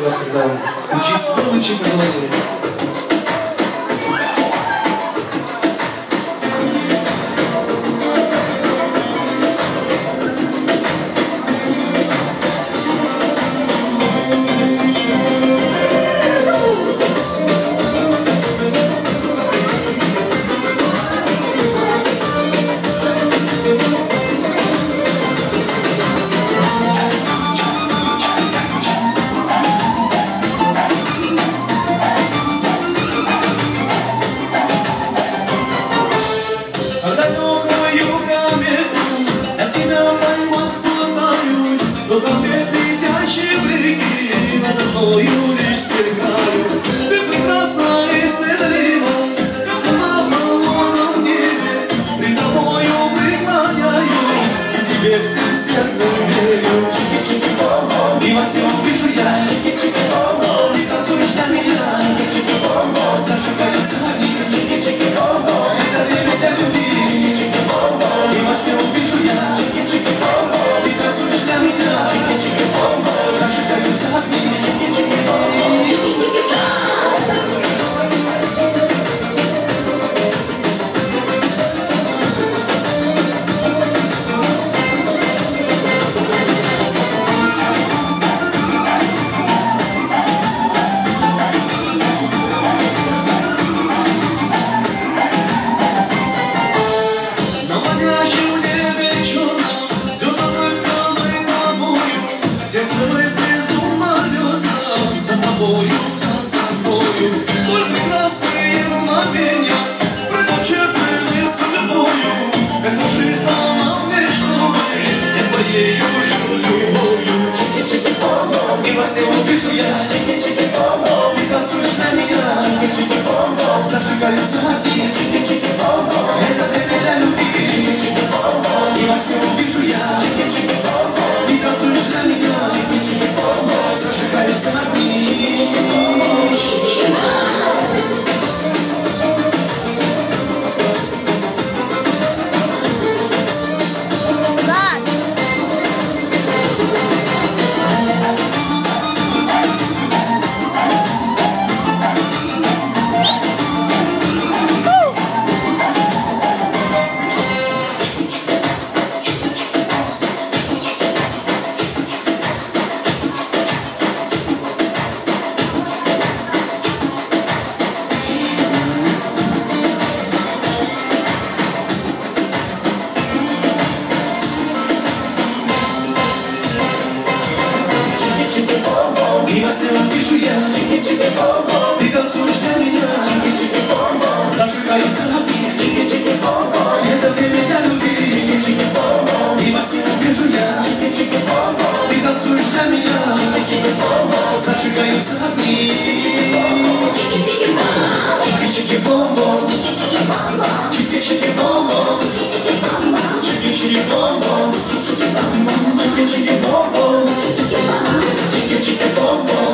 как раз когда случится лучик в голове. Зажигаются огни, чики-чики-бомбо. Это время для любви, чики-чики-бомбо. И во всем увижу я, чики-чики-бомбо. И танцуешь для меня, чики-чики-бомбо. Зажигаются огни, чики-чики-бомбо. И во всем пишу я, чики-чики-бомбо. Ты танцуешь для меня, чики-чики-бомбо. Зажигаются огни, чики-чики-бомбо. Это время для любви, чики-чики-бомбо. И во всем пишу я, чики-чики-бомбо. Ты танцуешь для меня, чики-чики-бомбо. Зажигаются огни, чики-чики-бомбо. Чики-чики-бомбо. Чики-чики-бомбо. Чики-чики-бомбо. Чики-чики-бомбо. Чики-чики-бомбо. Чики-чики-бомбо.